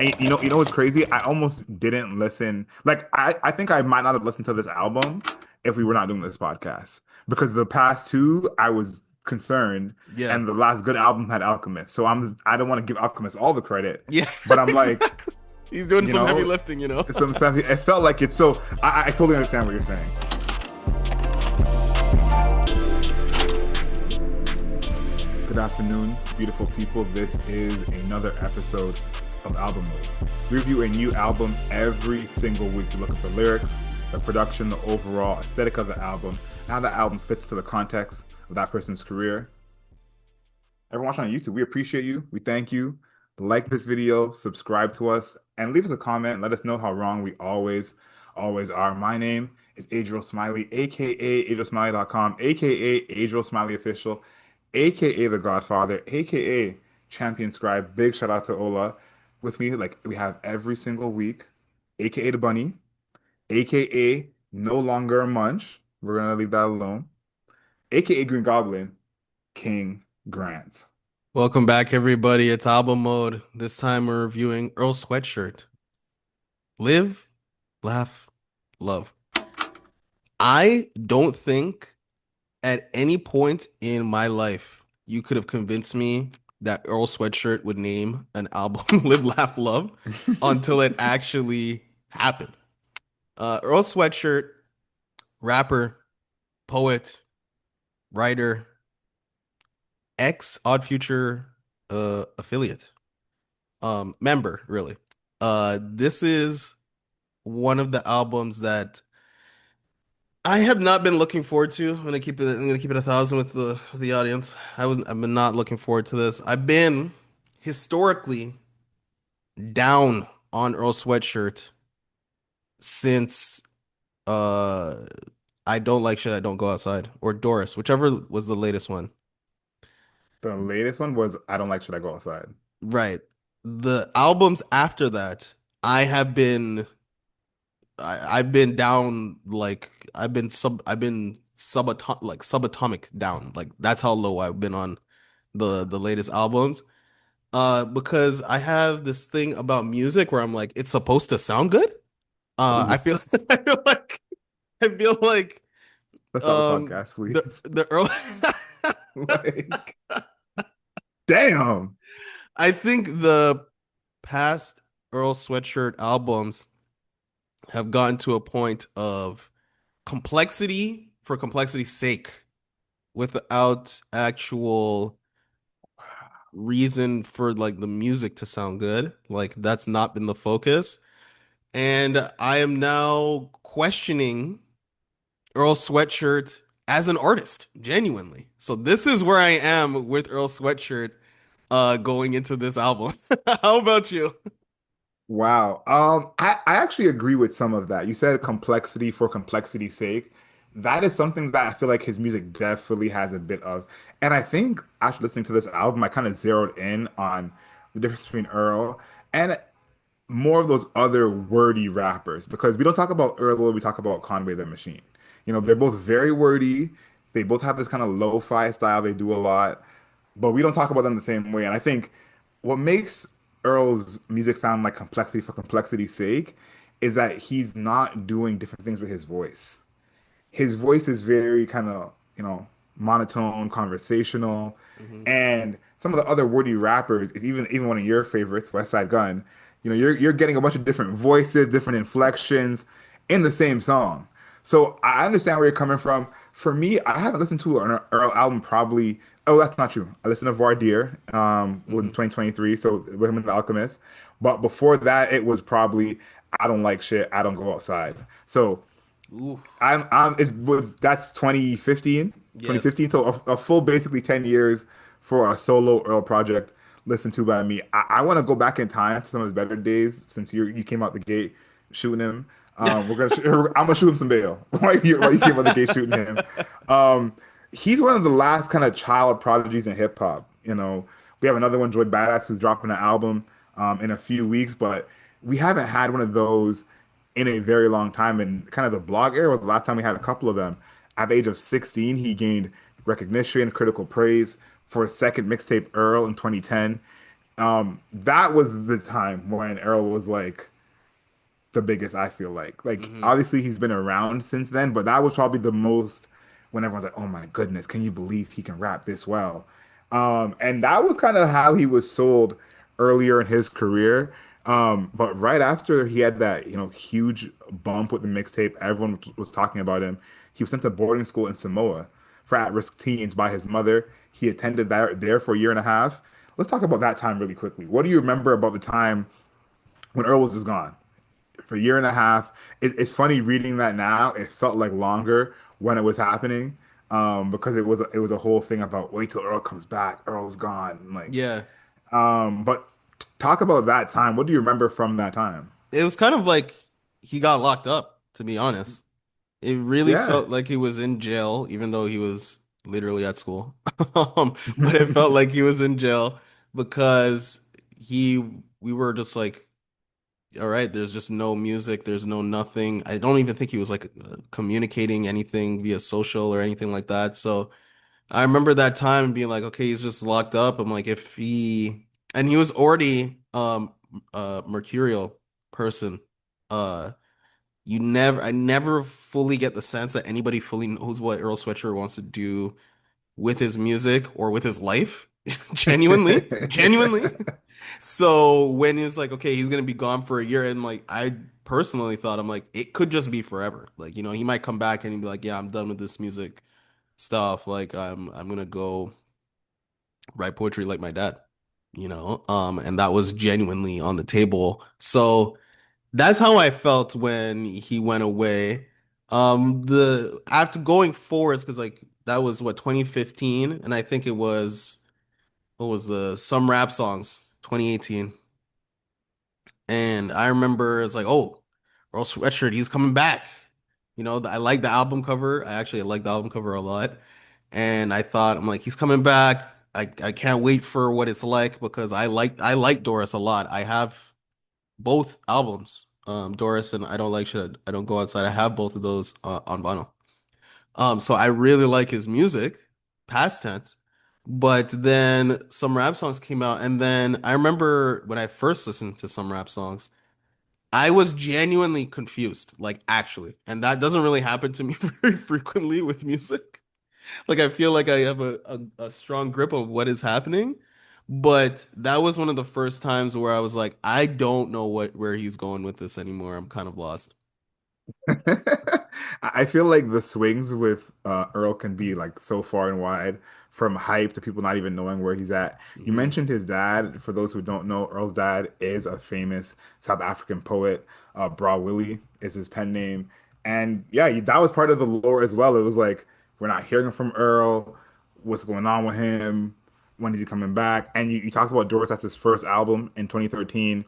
And you know what's crazy? I almost didn't listen. Like I think I might not have listened to this album if we were not doing this podcast. Because the past two, I was concerned, Yeah. and the last good album had Alchemist. So I don't want to give Alchemist all the credit, Yeah, but I'm like, exactly. He's doing you some heavy know, lifting, you know? some stuff. It felt like it's so. I totally understand what you're saying. Good afternoon, beautiful people. This is another episode of Album Mode. We review a new album every single week to look at the lyrics, the production, the overall aesthetic of the album, and how the album fits to the context of that person's career. Everyone watching on YouTube, we appreciate you. We thank you. Like this video, subscribe to us, and leave us a comment. Let us know how wrong we always are. My name is Adriel Smiley, aka AdrielSmiley.com, aka Adriel Smiley Official, aka The Godfather, aka Champion Scribe. Big shout out to Ola. With me, like we have every single week, aka The Bunny, aka No Longer a Munch. We're gonna leave that alone. AKA Green Goblin, King Grant. Welcome back, everybody. It's album mode. This time we're reviewing Earl Sweatshirt. Live, laugh, love. I don't think at any point in my life you could have convinced me that Earl Sweatshirt would name an album Live, Laugh, Love until it actually happened. Earl Sweatshirt, rapper, poet, writer, ex Odd Future affiliate, member, really. This is one of the albums that I have not been looking forward to. I'm gonna keep it 1,000 with the audience. I've been not looking forward to this. I've been historically down on Earl Sweatshirt since uh I don't like shit, I don't go outside, or Doris, whichever was the latest one. The latest one was I Don't Like Should I Go Outside. Right. The albums after that, I have been I've been down, like I've been subatomic down. Like that's how low I've been on the latest albums. Because I have this thing about music where I'm like, it's supposed to sound good. I Ooh, feel I feel like let's stop the podcast, the please. the early Like, damn. I think the past Earl Sweatshirt albums have gotten to a point of complexity for complexity's sake without actual reason for like the music to sound good. Like that's not been the focus. And I am now questioning Earl Sweatshirt as an artist, genuinely. So this is where I am with Earl Sweatshirt going into this album. How about you? Wow. I actually agree with some of that. You said complexity for complexity's sake. That is something that I feel like his music definitely has a bit of. And I think after listening to this album, I kind of zeroed in on the difference between Earl and more of those other wordy rappers because we don't talk about Earl, we talk about Conway the Machine. You know, they're both very wordy. They both have this kind of lo-fi style. They do a lot, but we don't talk about them the same way. And I think what makes Earl's music sound like complexity for complexity's sake is that he's not doing different things with his voice. His voice is very kind of, monotone, conversational, Mhm. and some of the other wordy rappers is even one of your favorites, West Side Gun. You're getting a bunch of different voices, different inflections in the same song. So I understand where you're coming from. For me, I haven't listened to an Earl album probably. Oh, that's not true. I listened to Voir Dire, in Mhm. 2023, so with him and the Alchemist. But before that, it was probably I Don't Like Shit, I Don't Go Outside. So Oof. that's 2015, Yes. So a full basically 10 years for a solo Earl project listened to by me. I want to go back in time to some of his better days since you came out the gate shooting him. I'm gonna shoot him some bail while you came out the gate shooting him. Um, he's one of the last kind of child prodigies in hip hop. We have another one, Joy Badass, who's dropping an album in a few weeks, but we haven't had one of those in a very long time. And kind of the blog era was the last time we had a couple of them. At the age of 16, he gained recognition, critical praise for his second mixtape, Earl, in 2010. That was the time when Earl was like the biggest, I feel like. Like Hmm. obviously he's been around since then, but that was probably the most when everyone's like, "Oh my goodness, can you believe he can rap this well?" And that was kind of how he was sold earlier in his career. But right after he had that, huge bump with the mixtape, everyone was talking about him. He was sent to boarding school in Samoa for at-risk teens by his mother. He attended there for a year and a half. Let's talk about that time really quickly. What do you remember about the time when Earl was just gone? For a year and a half. It's funny reading that now. It felt like longer when it was happening, because it was a whole thing about wait till Earl comes back. Earl's gone. Like, Yeah. but talk about that time. What do you remember from that time? It was kind of like he got locked up, to be honest. It really Yeah. felt like he was in jail, even though he was literally at school. But it felt like he was in jail because he we were just like, all right, there's just no music, there's no nothing. I don't even think he was like communicating anything via social or anything like that. So I remember that time being like, okay, he's just locked up. I'm like, if he and he was already mercurial person. Uh I never fully get the sense that anybody fully knows what Earl Sweatshirt wants to do with his music or with his life. Genuinely. So when it's like, okay, he's gonna be gone for a year, and like I personally thought, I'm like, it could just be forever. Like, he might come back and he'd be like, yeah, I'm done with this music stuff. Like I'm gonna go write poetry like my dad, and that was genuinely on the table. So that's how I felt when he went away. The after going forwards, because like that was what 2015, and I think it was what was the some rap songs 2018, and I remember it's like, oh, Earl Sweatshirt, he's coming back. I like the album cover. I actually like the album cover a lot, and I thought I'm like, he's coming back. I can't wait for what it's like because I like Doris a lot. I have both albums. Doris and I Don't Like Shit. I Don't Go Outside. I have both of those on vinyl. So I really like his music, past tense. But then some rap songs came out, and then I remember when I first listened to some rap songs, I was genuinely confused, like actually, and that doesn't really happen to me very frequently with music. Like I feel like I have a strong grip of what is happening, but that was one of the first times where I was like, I don't know where he's going with this anymore. I'm kind of lost. I feel like the swings with Earl can be like so far and wide, from hype to people not even knowing where he's at. You Hmm. mentioned his dad. For those who don't know, Earl's dad is a famous South African poet. Bra Willie is his pen name. And yeah, that was part of the lore as well. It was like, we're not hearing from Earl. What's going on with him? When is he coming back? And you talked about Doris, that's his first album in 2013.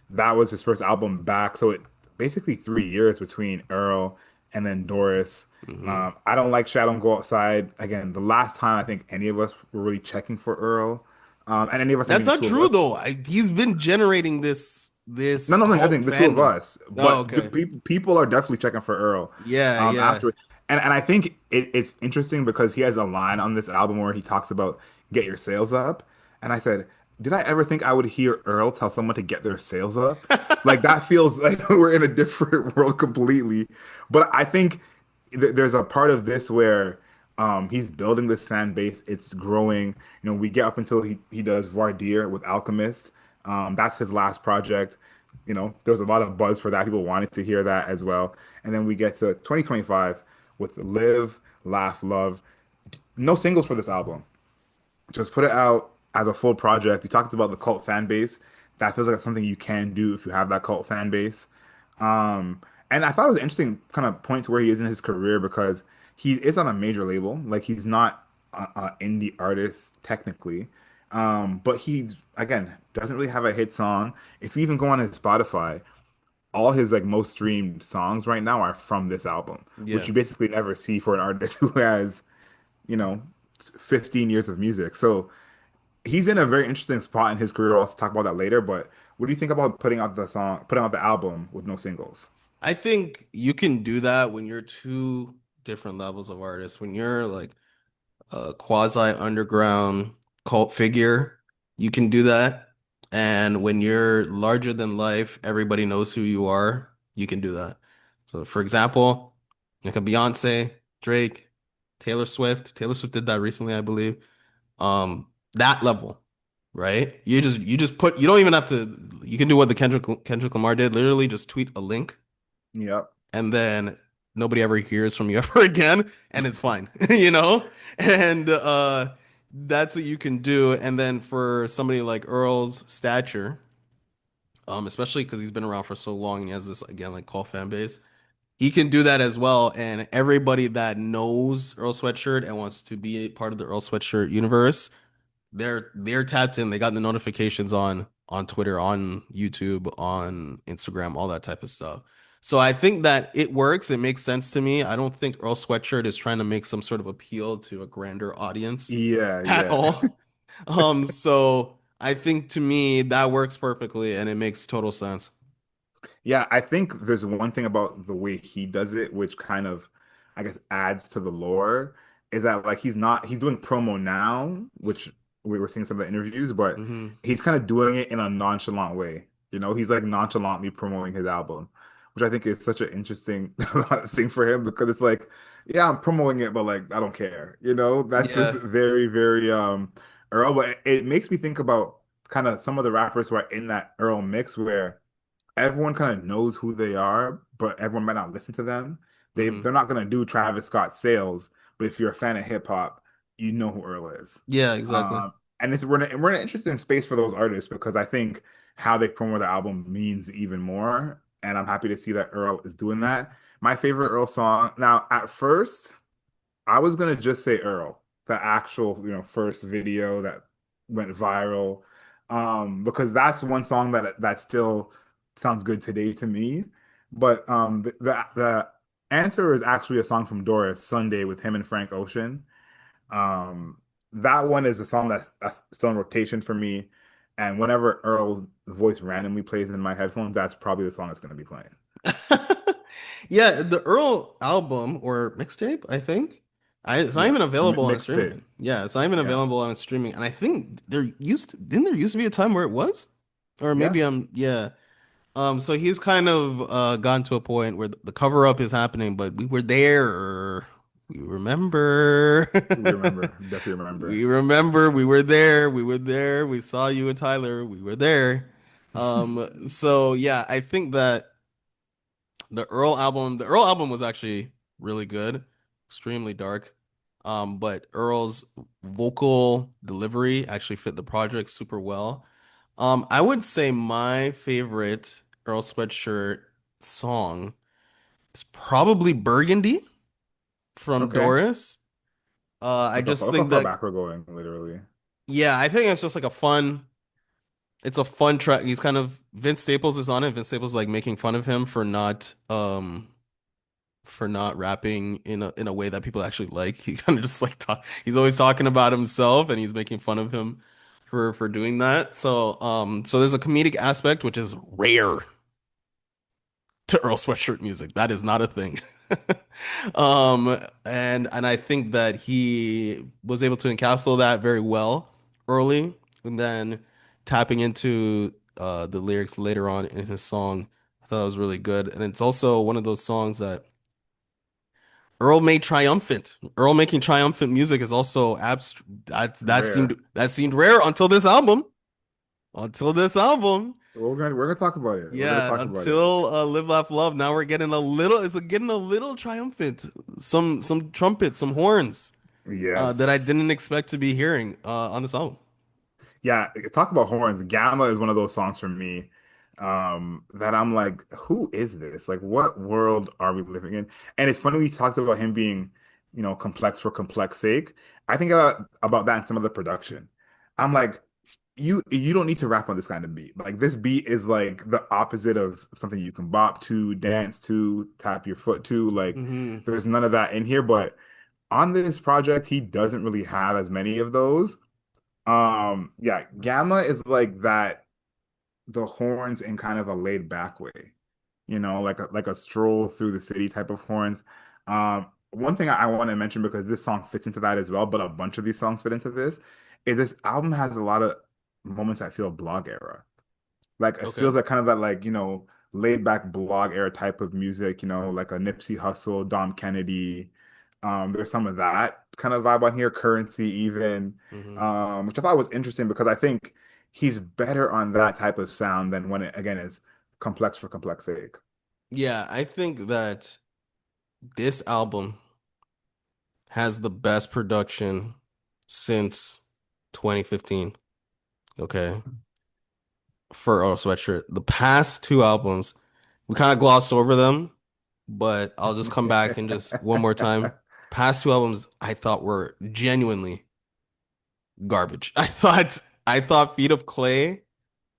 That was his first album back. So it basically 3 years between Earl and then Doris. Hmm. I don't like Shadow and Go Outside. Again, the last time I think any of us were really checking for Earl, and any of us, I That's mean the not two of true us. though. He's been generating this No, no, no. I cult think the two of fandom. us, Oh, but okay. people are definitely checking for Earl. Yeah, yeah. After, and I think it's interesting because he has a line on this album where he talks about get your sales up, and I said, did I ever think I would hear Earl tell someone to get their sales up? Like that feels like we're in a different world completely. But I think there's a part of this where he's building this fan base. It's growing. We get up until he does Vardir with Alchemist. That's his last project. There was a lot of buzz for that. People wanted to hear that as well. And then we get to 2025 with Live, Laugh, Love. No singles for this album. Just put it out as a full project. You talked about the cult fan base. That feels like something you can do if you have that cult fan base. And I thought it was an interesting kind of point to where he is in his career because he is on a major label. Like he's not a indie artist technically, but he again doesn't really have a hit song. If you even go on his Spotify, all his like most streamed songs right now are from this album, which Yeah. you basically never see for an artist who has, you know, 15 years of music. So he's in a very interesting spot in his career. I'll also talk about that later. But what do you think about putting out the album with no singles? I think you can do that when you're two different levels of artists. When you're like a quasi underground cult figure, you can do that. And when you're larger than life, everybody knows who you are. You can do that. So, for example, like a Beyonce, Drake, Taylor Swift. Taylor Swift did that recently, I believe. That level, right? You just put you don't even have to. You can do what the Kendrick Lamar did. Literally, just tweet a link, Yep. and then nobody ever hears from you ever again, and it's fine, you know? And that's what you can do. And then for somebody like Earl's stature, especially because he's been around for so long and he has this again like cult fan base. He can do that as well, and everybody that knows Earl Sweatshirt and wants to be a part of the Earl Sweatshirt universe, they're tapped in. They got the notifications on Twitter, on YouTube, on Instagram, all that type of stuff. So I think that it works. It makes sense to me. I don't think Earl Sweatshirt is trying to make some sort of appeal to a grander audience Yeah, at yeah. all. So I think to me that works perfectly and it makes total sense. Yeah, I think there's one thing about the way he does it, which kind of, I guess, adds to the lore, is that like he's doing promo now, which we were seeing some of the interviews, but Hmm. he's kind of doing it in a nonchalant way. He's like nonchalantly promoting his album, which I think is such an interesting thing for him because it's like, yeah, I'm promoting it, but like I don't care. That's just Yeah. very, very Earl. But it makes me think about kind of some of the rappers who are in that Earl mix where everyone kind of knows who they are, but everyone might not listen to them. They're Hmm. not gonna do Travis Scott sales, but if you're a fan of hip hop, you know who Earl is. Yeah, exactly. And we're in an interesting space for those artists because I think how they promote the album means even more. And I'm happy to see that Earl is doing that. My favorite Earl song. Now, at first, I was gonna just say Earl, the actual, first video that went viral, because that's one song that still sounds good today to me. But the answer is actually a song from Doris, Sunday, with him and Frank Ocean. Um, that one is a song that's still in rotation for me. And whenever Earl's voice randomly plays in my headphones, that's probably the song that's gonna be playing. Yeah, the Earl album or mixtape, I think. It's not Yeah, even available on mixtape. streaming. Yeah, it's not even Yeah, available on streaming. And I think didn't there used to be a time where it was? Or maybe yeah, yeah. So he's kind of gotten to a point where the cover up is happening, but we were there. We remember. we remember, definitely remember. We remember we were there. We were there. We saw you and Tyler. We were there. So yeah, I think that the Earl album was actually really good, extremely dark. But Earl's vocal delivery actually fit the project super well. I would say my favorite Earl Sweatshirt song is probably Burgundy from Okay. Doris. I just Look how think far that, back we're going, literally. yeah, I think it's just like it's a fun track. He's kind of, Vince Staples is on it. Vince Staples is like making fun of him for not rapping in a way that people actually like. He kind of just like he's always talking about himself and he's making fun of him for doing that. So there's a comedic aspect which is rare to Earl Sweatshirt music. That is not a thing. And I think that he was able to encapsulate that very well early, and then tapping into the lyrics later on in his song, I thought it was really good. And it's also one of those songs that Earl made triumphant. Earl making triumphant music is also Rare. that seemed rare until this album. Until this album. We're gonna talk about it. We're gonna Yeah, talk about it. until Live Laugh Love. Now we're getting a little, it's getting a little triumphant. Some trumpets, some horns that I Yes. didn't expect to be hearing on this album. Yeah, talk about horns. Gamma is one of those songs for me, that I'm like, who is this? Like, what world are we living in? And it's funny we talked about him being, complex for complex sake. I think about that in some of the production. I'm like, you don't need to rap on this kind of beat. Like this beat is like the opposite of something you can bop to, dance to, tap your foot to. Like Hmm. there's none of that in here. But on this project, he doesn't really have as many of those. Yeah, Gamma is like that, the horns in kind of a laid back way, like a stroll through the city type of horns. One thing I want to mention because this song fits into that as well, but a bunch of these songs fit into this, is this album has a lot of moments I feel blog era. Like it Okay. feels like kind of that like, laid back blog era type of music, like a Nipsey Hussle, Dom Kennedy. There's some of that kind of vibe on here, Currency even, Hmm. which I thought was interesting because I think he's better on that type of sound than when it again is complex for complex sake. Yeah, I think that this album has the best production since 2015. Okay. For Earl Sweatshirt. The past two albums, we kind of glossed over them, but I'll just come back and just one more time. Past two albums I thought were genuinely garbage. I thought Feet of Clay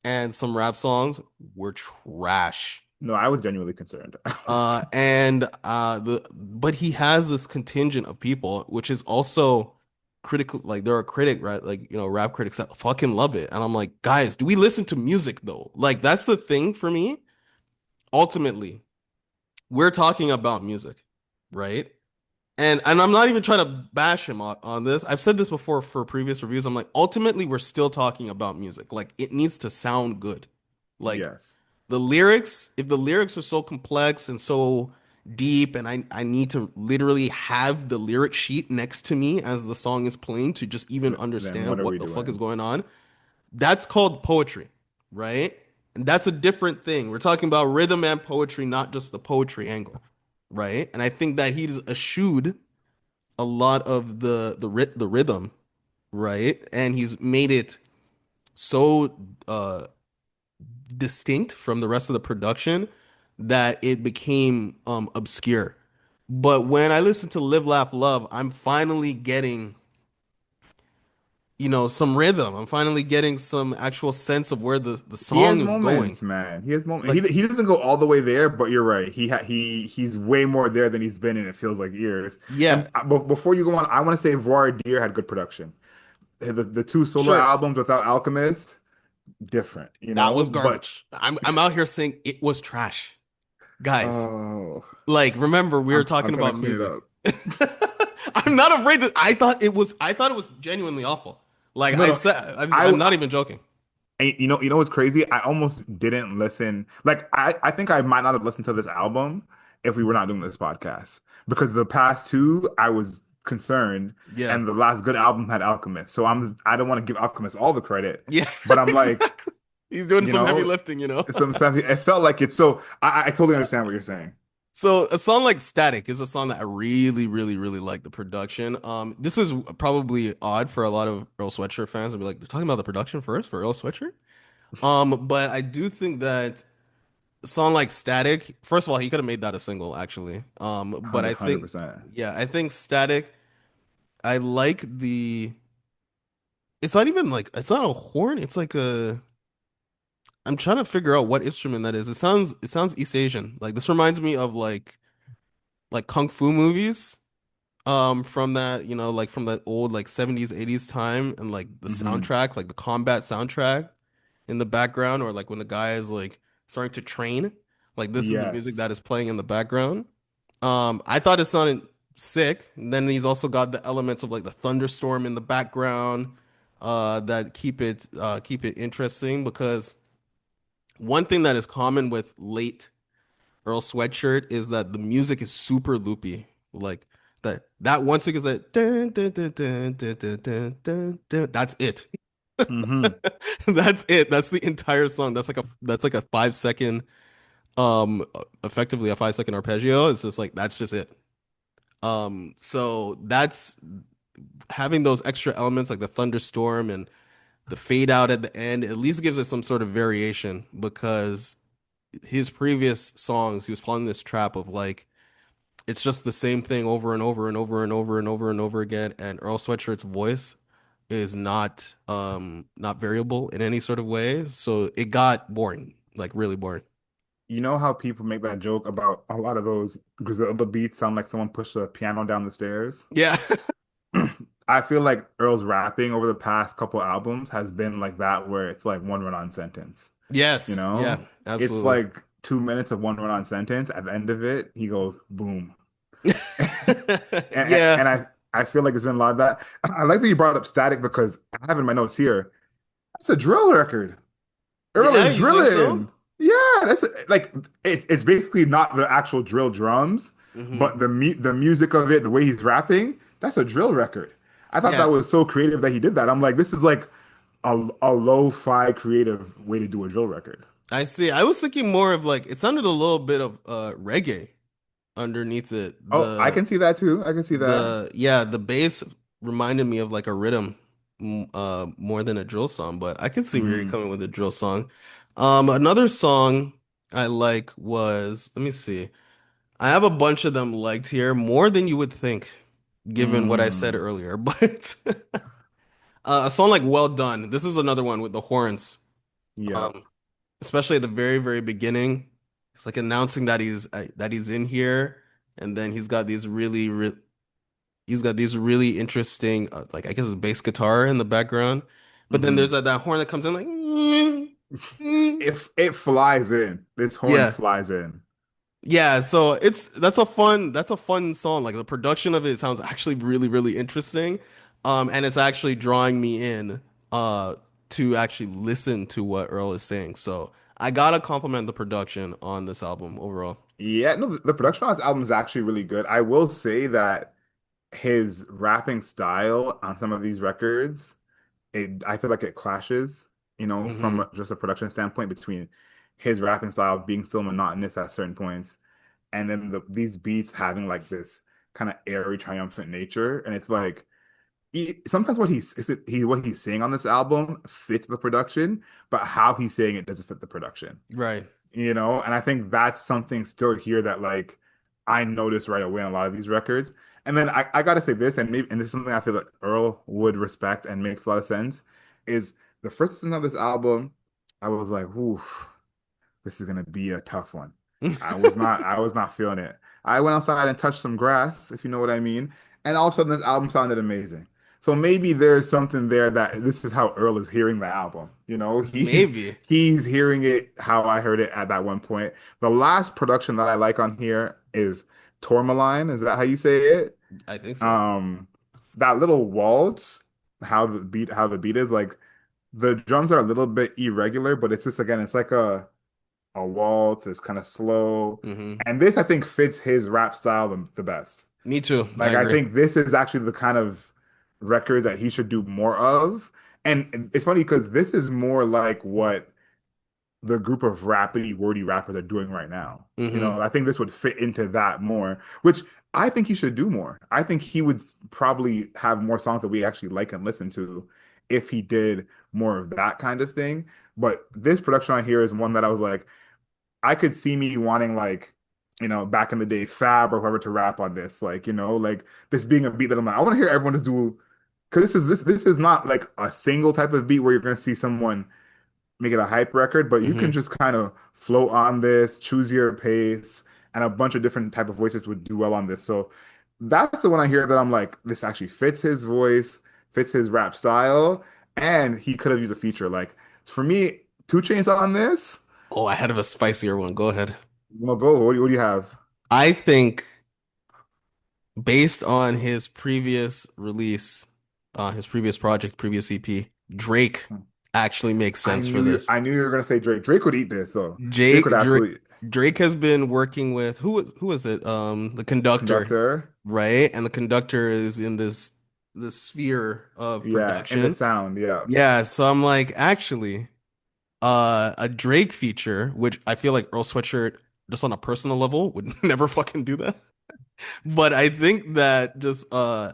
and some rap songs were trash. No, I was genuinely concerned. But he has this contingent of people, which is also critical. Like there are critic, right? Like, rap critics that fucking love it. And I'm like, guys, do we listen to music though? Like that's the thing for me. Ultimately, we're talking about music, right? And I'm not even trying to bash him on this. I've said this before for previous reviews. I'm like, ultimately, we're still talking about music. Like it needs to sound good. Like Yes. the lyrics, if the lyrics are so complex and so deep, and I need to literally have the lyric sheet next to me as the song is playing to just even Then understand what are what we the fuck is doing? going on, that's called poetry, right? And that's a different thing. We're talking about rhythm and poetry, not just the poetry angle, right? And I think that he's eschewed a lot of the rhythm, right? And he's made it so distinct from the rest of the production that it became obscure. But when I listen to Live Laugh Love, I'm finally getting, some rhythm. I'm finally getting some actual sense of where the He song has is going. moments, man. He has moments. He Like, he doesn't go all the way there, but you're right. He's way more there than he's been, and it feels like years. yeah, And before you go on, I want to say Voir Deer had good production. The two solo sure, albums without Alchemist, different, that was But garbage. I'm out here saying it was trash. Guys, oh, like remember we were I'm talking trying to about clean it music. up. I'm not afraid to I thought it was genuinely awful. Like No, I no, said I'm I not even joking. you know what's crazy? I almost didn't listen. Like I think I might not have listened to this album if we were not doing this podcast because the past two I was concerned, Yeah. and the last good album had Alchemist. So I don't want to give Alchemist all the credit, Yeah, but I'm like, exactly. He's doing you some heavy know, lifting. some stuff. It felt like it. So I totally understand what you're saying. So a song like Static is a song that I really, really, really like the production. This is probably odd for a lot of Earl Sweatshirt fans to be like, they're talking about the production first for Earl Sweatshirt. But I do think that a song like Static, first of all, he could have made that a single actually. But I think, 100%. yeah, I think Static, I like it's not even like, it's not a horn. It's like I'm trying to figure out what instrument that is. It sounds East Asian. Like this reminds me of like kung fu movies from that, like from that old like 70s 80s time, and like the Hmm. soundtrack, like the combat soundtrack in the background, or like when the guy is like starting to train, like this is the music Yes. that is playing in the background. I thought it sounded sick. And then he's also got the elements of like the thunderstorm in the background that keep it interesting, because one thing that is common with late Earl Sweatshirt is that the music is super loopy. Like that one thing is that dun, dun, dun, dun, dun, dun, dun, dun, dun. That's it. Hmm. That's it. That's the entire song. That's like a 5 second effectively a 5 second arpeggio. It's just like that's just it. So that's having those extra elements like the thunderstorm and the fade out at the end at least gives it some sort of variation, because his previous songs he was falling in this trap of like it's just the same thing over and over and over and over and over and over again. And Earl Sweatshirt's voice is not variable in any sort of way. So it got boring, like really boring. You know how people make that joke about a lot of those Griselda beats sound like someone pushed a piano down the stairs? Yeah. I feel like Earl's rapping over the past couple albums has been like that, where it's like one run-on sentence. You Yes. Yeah, know, it's absolutely. like 2 minutes of one run-on sentence. At the end of it, he goes boom, and, Yeah. and I feel like there's been a lot of that. I like that you brought up Static because I have in my notes here. That's a drill record. Earl Yeah, is you think so? drilling. Yeah, that's like it's basically not the actual drill drums, Hmm. but the music of it, the way he's rapping, that's a drill record. I thought Yeah, that was so creative that he did that. I'm like, this is like a lo-fi creative way to do a drill record. I see. I was thinking more of like it sounded a little bit of reggae underneath it. Oh, I can see that too. I can see that. The bass reminded me of like a rhythm more than a drill song, but I could see where you're Hmm. coming with a drill song. Another song I like was, let me see. I have a bunch of them liked here, more than you would think, given what I said Mm. earlier. But a song like Well Done. This is another one with the horns. Yep. Um, Especially at the very, very beginning. It's like announcing that he's in here, and then he's got these really interesting, like I guess it's bass guitar in the background. But then there's Hmm. that horn that comes in like, If it flies in, this horn yeah, flies in. yeah. So that's a fun song. Like the production of it sounds actually really, really interesting. And it's actually drawing me in, to actually listen to what Earl is saying. So I gotta compliment the production on this album overall. Yeah, no, the production on this album is actually really good. I will say that his rapping style on some of these records, I feel like it clashes, Hmm. from just a production standpoint between his rapping style being still monotonous at certain points, and then these beats having like this kind of airy, triumphant nature. And it's like sometimes what he's saying on this album fits the production, but how he's saying it doesn't fit the production. Right. And I think that's something still here that like I noticed right away on a lot of these records. And then I gotta say this, and this is something I feel like Earl would respect and makes a lot of sense, is the first listen of this album, I was like, oof, this is gonna be a tough one. I was not feeling it. I went outside and touched some grass, if you know what I mean, and all of a sudden this album sounded amazing. So maybe there's something there that this is how Earl is hearing the album. He Maybe. he's hearing it how I heard it at that one point. The last production that I like on here is Tourmaline. Is that how you say it? I think so. Um, that little waltz, how the beat is like the drums are a little bit irregular, but it's just again, it's like a waltz. It's kind of slow. Hmm. And this, I think, fits his rap style the best. Me too. I Like, I agree. think this is actually the kind of record that he should do more of. And it's funny because this is more like what the group of rapidy, wordy rappers are doing right now. Hmm. I think this would fit into that more, which I think he should do more. I think he would probably have more songs that we actually like and listen to if he did more of that kind of thing. But this production on here is one that I was like, I could see me wanting like, back in the day, Fab or whoever to rap on this, like, like this being a beat that I'm like, I want to hear everyone just do, because this is not like a single type of beat where you're gonna see someone make it a hype record, but you can Hmm. just kind of float on this, choose your pace, and a bunch of different type of voices would do well on this. So that's the one I hear that I'm like, this actually fits his voice, fits his rap style, and he could have used a feature. Like for me, Two Chains on this. Oh, I had a spicier one. Go ahead. Well, go. What do you have? I think based on his previous release, his previous project, previous EP, Drake actually makes I sense for knew you. this. I knew you were gonna say Drake. Drake would eat this, though. Drake would Jake Drake absolutely. Drake has been working with who was it? The conductor, Conductor. right? And the conductor is in this sphere of Yeah, and the production. sound. Yeah. Yeah, so I'm like, actually, a Drake feature, which I feel like Earl Sweatshirt, just on a personal level, would never fucking do that. But I think that just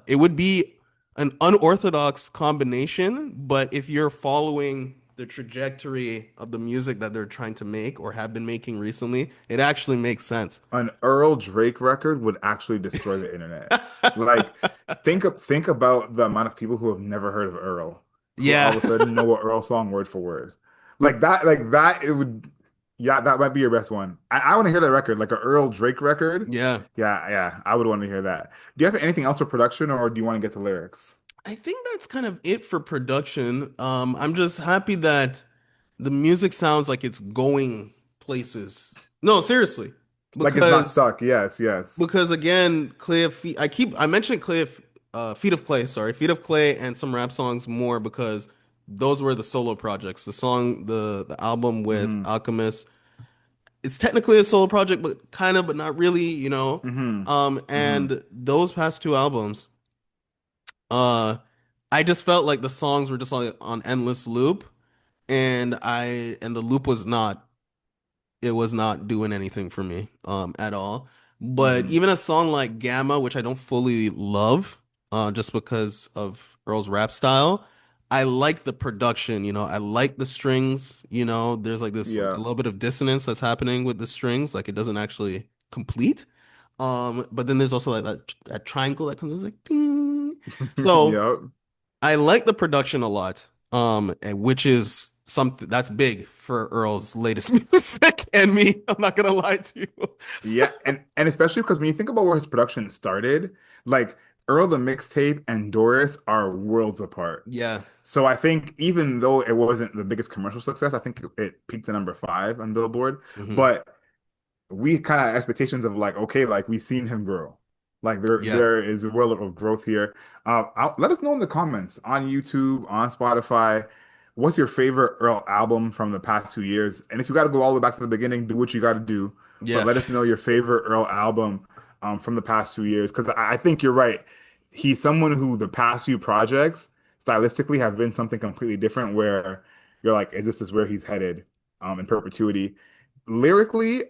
it would be an unorthodox combination, but if you're following the trajectory of the music that they're trying to make or have been making recently, it actually makes sense. An Earl Drake record would actually destroy the internet. Like, think about the amount of people who have never heard of Earl, who all Yeah. of a sudden know a Earl song word for word. Like that, it would. Yeah, that might be your best one. I want to hear that record, like an Earl Drake record. Yeah. Yeah, yeah, I would want to hear that. Do you have anything else for production, or do you want to get to lyrics? I think that's kind of it for production. I'm just happy that the music sounds like it's going places. No, seriously. Like it's not Because stuck. Yes, yes. Because again, Clay of Feet, I mentioned Clay of Feet of Clay, sorry, Feet of Clay and some rap songs more because those were the solo projects. The song, the album with Mm-hmm. Alchemist, it's technically a solo project, but kind of, but not really, you know. Mm-hmm. Mm-hmm. And those past two albums, uh, I just felt like the songs were just on endless loop, and the loop was not it was not doing anything for me at all. But Mm-hmm. even a song like Gamma, which I don't fully love, just because of Earl's rap style, I like the production, you know, I like the strings, you know, there's like this like a Yeah. little bit of dissonance that's happening with the strings, like it doesn't actually complete. But then there's also like that triangle that comes in, it's like ding. So Yep. I like the production a lot, which is something that's big for Earl's latest music and me. I'm not gonna lie to you. Yeah, and especially because when you think about where his production started, like Earl the mixtape and Doris are worlds apart. Yeah. So I think even though it wasn't the biggest commercial success, I think it peaked at number 5 on Billboard. Hmm. But we kind of had expectations of like, okay, like we've seen him grow. Like there Yeah. there is a world of growth here. Let us know in the comments on YouTube, on Spotify. What's your favorite Earl album from the past 2 years? And if you got to go all the way back to the beginning, do what you got to do. But Yeah. let us know your favorite Earl album from the past 2 years. Because I think you're right. He's someone who the past few projects stylistically have been something completely different where you're like, is where he's headed in perpetuity? Lyrically,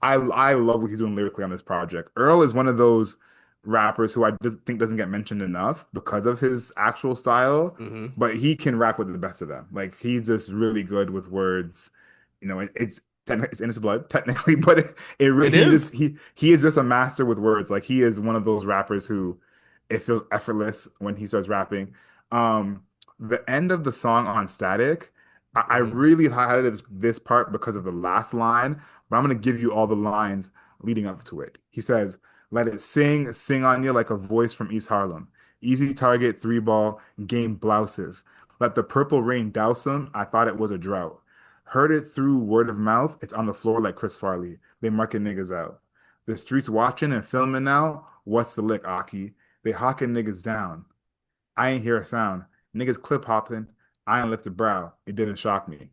I love what he's doing lyrically on this project. Earl is one of those rappers who I just think doesn't get mentioned enough because of his actual style, Hmm. but he can rap with the best of them. Like he's just really good with words. You know, it's in his blood technically, but It is. he is just a master with words. Like he is one of those rappers who it feels effortless when he starts rapping. Um, the end of the song on Static, I Hmm. really highlighted this part because of the last line, but I'm gonna give you all the lines leading up to it. He says, "Let it sing, sing on you like a voice from East Harlem. Easy target, three ball, game blouses. Let the purple rain douse 'em. I thought it was a drought. Heard it through word of mouth. It's on the floor like Chris Farley. They marking niggas out. The streets watching and filming now. What's the lick, Aki? They hawking niggas down. I ain't hear a sound. Niggas clip hopping. I ain't lift a brow. It didn't shock me."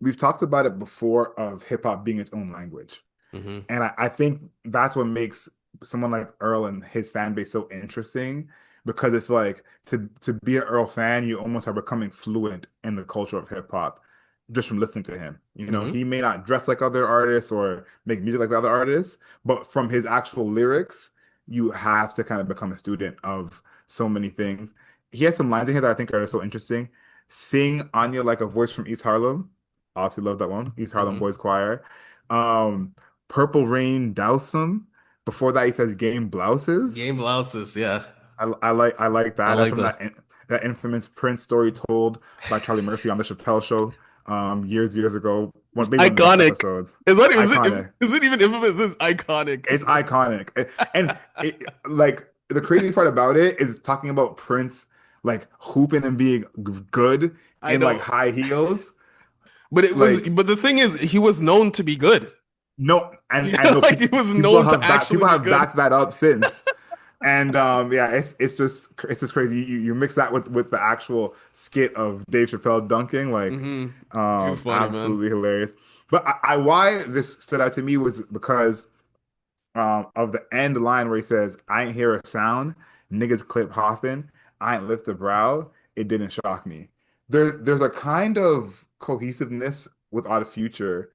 We've talked about it before of hip hop being its own language. Hmm. And I think that's what makes someone like Earl and his fan base so interesting because it's like to be an Earl fan, you almost are becoming fluent in the culture of hip hop just from listening to him. You know, Hmm. he may not dress like other artists or make music like the other artists, but from his actual lyrics, you have to kind of become a student of so many things. He has some lines in here that I think are so interesting. Sing Anya like a voice from East Harlem. Obviously love that one. East Harlem Hmm. Boys Choir. Um, Purple Rain Dowsum. Before that, he says game blouses. Game blouses. Yeah. I like I that. That's like from that. that infamous Prince story told by Charlie Murphy on the Chappelle Show years ago. It's Maybe one of the best iconic. episodes. Is that Iconic. is it even infamous? It's iconic. It's iconic. And like the crazy part about it is talking about Prince like hooping and being good I in like know. high heels. But Like the thing is, he was known to be good. no, and You I know, know like he people was people known to have actually be good. backed that up since. And yeah, it's just crazy. You mix that with the actual skit of Dave Chappelle dunking, like Hmm. Too funny, man. absolutely hilarious. But why this stood out to me was because of the end line where he says, "I ain't hear a sound, niggas clip hopping, I ain't lift a brow, it didn't shock me." There's a kind of cohesiveness with Odd Future,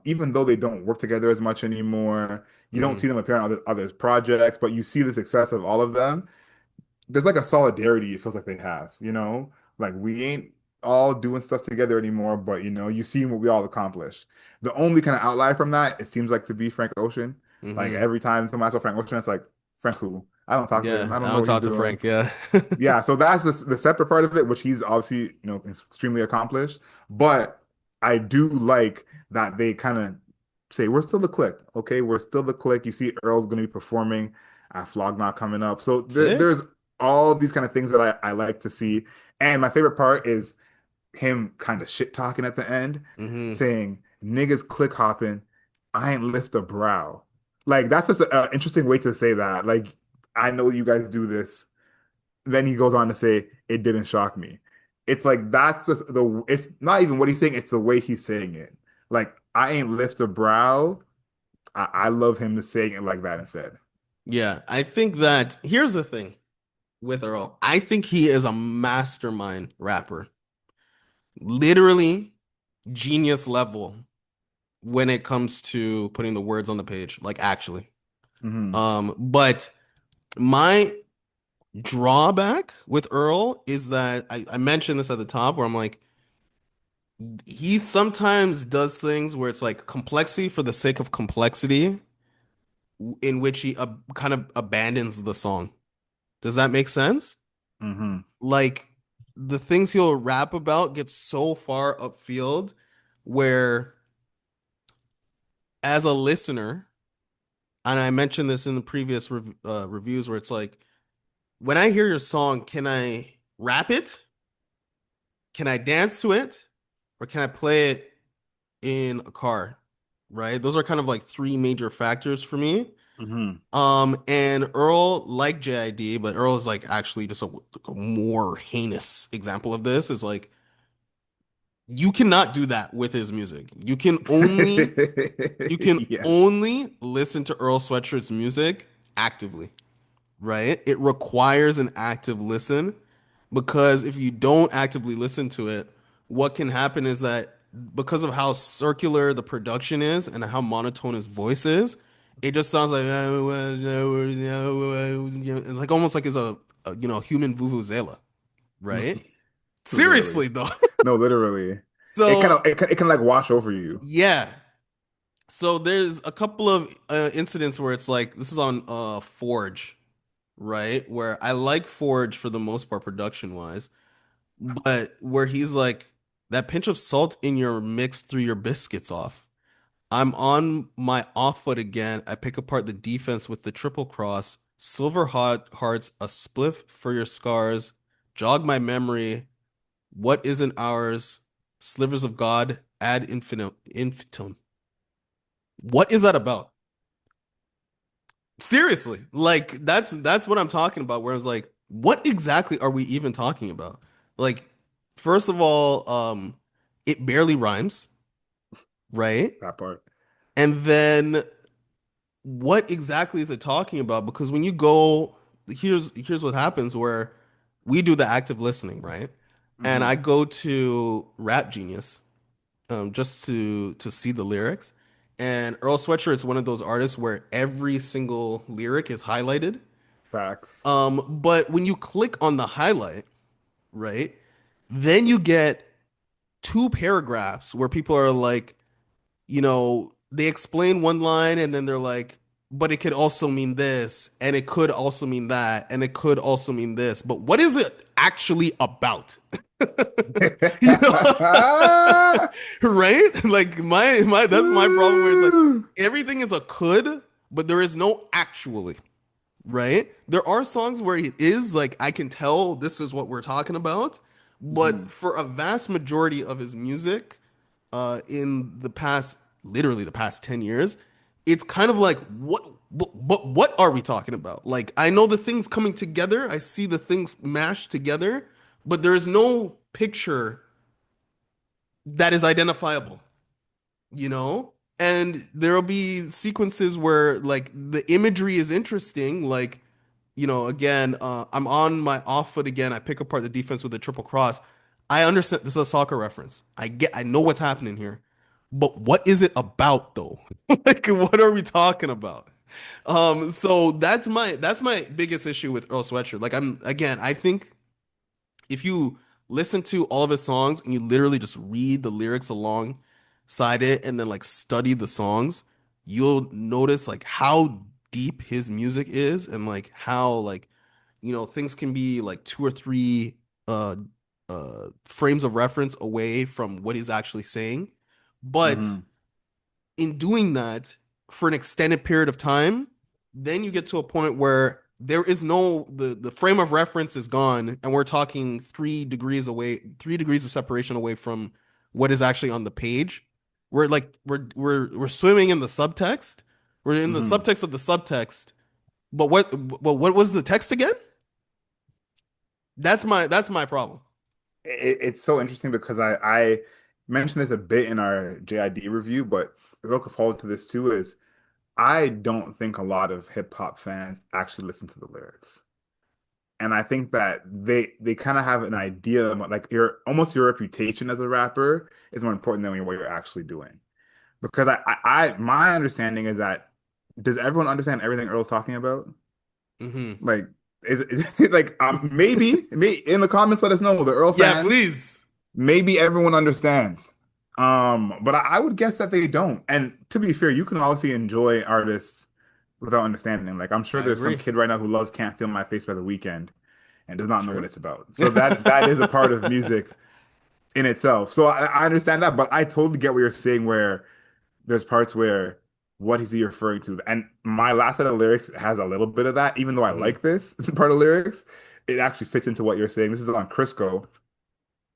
even though they don't work together as much anymore. You don't Hmm. see them appear on other projects, but you see the success of all of them. There's like a solidarity it feels like they have, you know? Like we ain't all doing stuff together anymore, but you see what we all accomplished. The only kind of outlier from that, it seems like to be Frank Ocean. Like Hmm. every time someone asks about Frank Ocean, it's like, Frank who? I don't talk to him. Yeah, I I don't know don't what he's talk to doing. Frank. Yeah. Yeah, so that's the separate part of it, which he's obviously, extremely accomplished. But I do like that they kind of say, we're still the clique, okay? We're still the clique. You see Earl's going to be performing at Flog Knot coming up. So Sick. there's all these kind of things that I like to see. And my favorite part is him kind of shit talking at the end, Hmm. saying, niggas click hopping, I ain't lift a brow. Like, that's just an interesting way to say that. Like, I know you guys do this. Then he goes on to say, it didn't shock me. it's like that's just the it's not even what he's saying, it's the way he's saying it. Like I ain't lift a brow. I love him saying it like that instead. Yeah, I think that here's the thing with Earl. I think he is a mastermind rapper. Literally genius level when it comes to putting the words on the page, like actually. Hmm. But my drawback with Earl is that I mentioned this at the top where I'm like, he sometimes does things where it's like complexity for the sake of complexity, in which he kind of abandons the song. Does that make sense? Hmm. Like the things he'll rap about get so far upfield where as a listener, and I mentioned this in the previous reviews where it's like, when I hear your song, can I rap it? Can I dance to it? Or can I play it in a car? Right? Those are kind of like three major factors for me. Hmm. And Earl, like JID, but Earl is like actually just a more heinous example of this, is like you cannot do that with his music. You can Yes. only listen to Earl Sweatshirt's music actively, right? It requires an active listen because if you don't actively listen to it, what can happen is that because of how circular the production is and how monotone his voice is, it just sounds like like almost like it's a human vuvuzela, right? Literally. Seriously though. No, literally. It kind So of it can like wash over you. yeah. So there's a couple of incidents where it's like this is on Forge, right? Where I like Forge for the most part production wise, but where he's like that pinch of salt in your mix through your biscuits off. I'm on my off foot again. I pick apart the defense with the triple cross. Silver hot hearts, a spliff for your scars. Jog my memory. What isn't ours? Slivers of God ad infinitum. What is that about? Seriously, like that's what I'm talking about. Where I was like, what exactly are we even talking about? Like, first of all, it barely rhymes, right? That part. And then what exactly is it talking about? Because when you go, here's what happens where we do the active listening, right? And I Hmm. go to Rap Genius, just to see the lyrics. And Earl Sweatshirt's one of those artists where every single lyric is highlighted. Facts. But when you click on the highlight, right, then you get two paragraphs where people are like, they explain one line and then they're like, but it could also mean this, and it could also mean that, and it could also mean this. But what is it actually about? You know, right? Like my that's my problem where it's like everything is a could, but there is no actually, right? There are songs where it is like I can tell this is what we're talking about, but Mhm. for a vast majority of his music, in the past, literally the past 10 years, it's kind of like what are we talking about? Like I know the things coming together, I see the things mashed together, but there is no picture that is identifiable, you know? And there'll be sequences where like the imagery is interesting, like again, I'm on my off foot again. I pick apart the defense with a triple cross. I understand this is a soccer reference. I know what's happening here. But what is it about though? Like what are we talking about? So that's my biggest issue with Earl Sweatshirt. Like I think if you listen to all of his songs and you literally just read the lyrics alongside it and then like study the songs, you'll notice like how deep his music is and like how like things can be like two or three frames of reference away from what he's actually saying. But Mhm. in doing that for an extended period of time, then you get to a point where there is no the frame of reference is gone, and we're talking 3 degrees away, 3 degrees of separation away from what is actually on the page. We're like we're swimming in the subtext. We're in the Mhm. subtext of the subtext. But what was the text again? That's my problem. it's so interesting because I mentioned this a bit in our JID review, but a real follow to this too is I don't think a lot of hip hop fans actually listen to the lyrics. And I think that they kind of have an idea of like your reputation as a rapper is more important than what you're actually doing. Because my understanding is that does everyone understand everything Earl's talking about? Hmm. Like is it like maybe in the comments let us know the Earl Yeah, fans. please. Maybe everyone understands. But I would guess that they don't. And to be fair, you can obviously enjoy artists without understanding. Like I'm sure I there's some agree. kid right now who loves Can't Feel My Face by The Weekend and does not know what Sure. it's about. So that is a part of music in itself. So I understand that, but I totally get what you're saying where there's parts where what is he referring to? And my last set of lyrics has a little bit of that, even though I Hmm. like this part of lyrics, it actually fits into what you're saying. This is on Crisco.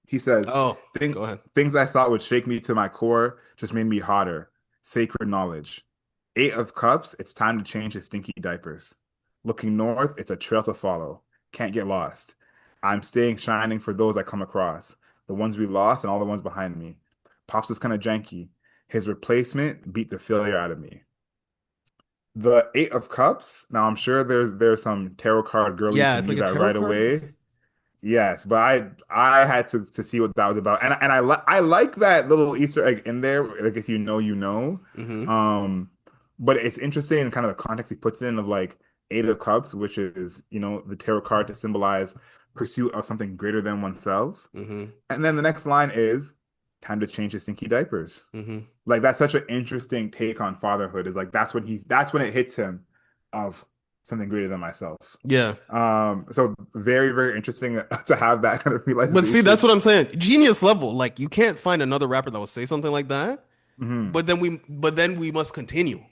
He says, Oh, Think, go ahead. things I saw would shake me to my core just made me hotter. Sacred knowledge. Eight of cups, it's time to change his stinky diapers. Looking north, it's a trail to follow. Can't get lost. I'm staying shining for those I come across. The ones we lost and all the ones behind me. Pops was kind of janky. His replacement beat the failure out of me. The Eight of Cups. Now I'm sure there's some tarot card girlies Yeah, who it's knew like a that tarot right card. away. Yes, but I had to see what that was about, and I like that little Easter egg in there. Like if you know, you know. Hmm. Um, but it's interesting in kind of the context he puts it in of like Eight of Cups, which is the tarot card to symbolize pursuit of something greater than oneself. Hmm. And then the next line is time to change his stinky diapers. Hmm. Like that's such an interesting take on fatherhood. Is like that's when it hits him of something greater than myself. Yeah. So very, very interesting to have that kind of But see, that's realization. what I'm saying. Genius level. Like you can't find another rapper that will say something like that. Hmm. But then we must continue.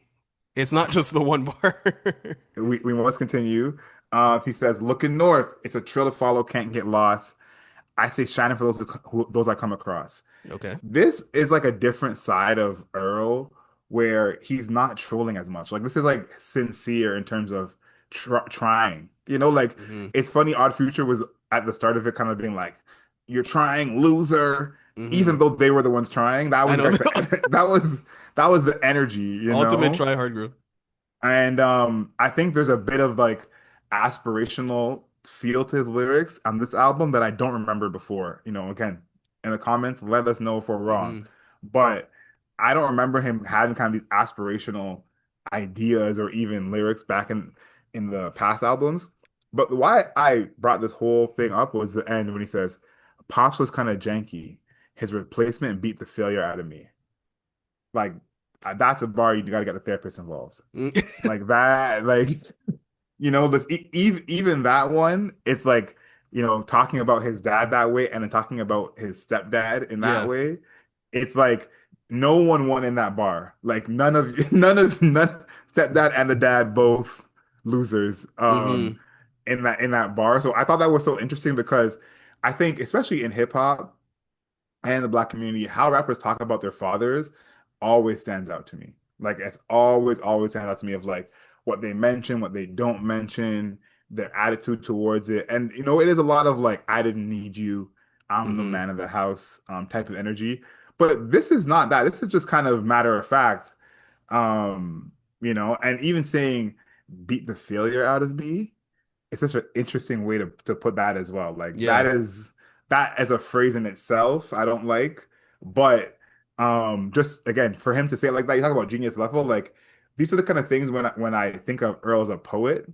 It's not just the one bar. We must continue. He says, "Looking north, it's a trail to follow. Can't get lost. I say shining for those I come across." Okay. This is like a different side of Earl where he's not trolling as much. Like this is like sincere in terms of trying. Like Hmm. it's funny. Odd Future was at the start of it kind of being like, "You're trying, loser," even Hmm. though they were the ones trying. That I was know. like that was the energy, Ultimate try hard group. and I think there's a bit of like aspirational feel to his lyrics on this album that I don't remember before. Again, in the comments, let us know if we're wrong. Hmm. But I don't remember him having kind of these aspirational ideas or even lyrics back in the past albums. But why I brought this whole thing up was the end when he says, "Pops was kind of janky. His replacement beat the failure out of me." Like that's a bar you got to get the therapist involved like that like this even that one it's like talking about his dad that way and then talking about his stepdad in that Yeah. way it's like no one won in that bar like none stepdad and the dad both losers Hmm. in that bar so I thought that was so interesting because I think especially in hip hop and the black community, how rappers talk about their fathers always stands out to me. Like it's always stands out to me of like what they mention, what they don't mention, their attitude towards it. And it is a lot of like, I didn't need you, I'm the Hmm. man of the house, type of energy. But this is not that. This is just kind of matter of fact. And even saying beat the failure out of me it's such an interesting way to put that as well. Like that Yeah. is that as a phrase in itself, I don't like. But just again, for him to say it like that, you talk about genius level, like these are the kind of things when I think of Earl as a poet,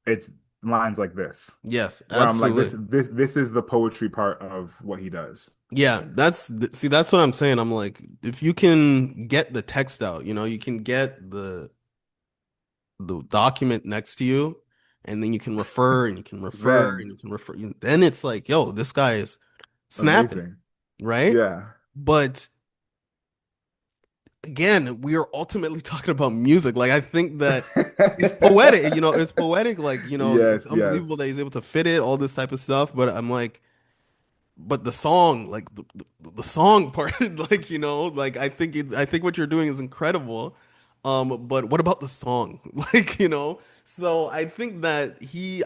it's lines like this. Yes, Where I'm like, this absolutely. this this is the poetry part of what he does. Yeah, see, that's what I'm saying. I'm like, if you can get the text out, you can get the document next to you, and then you can refer and you can refer and Then you can refer. Then it's like, yo, this guy is snapping, amazing. right? Yeah. But again, we are ultimately talking about music. Like, I think that it's poetic, it's poetic. Like, it's Yes, unbelievable that yes. he's able to fit it, all this type of stuff. But I'm like, but the song, like the song part, like, like I think what you're doing is incredible. But what about the song? Like, so I think that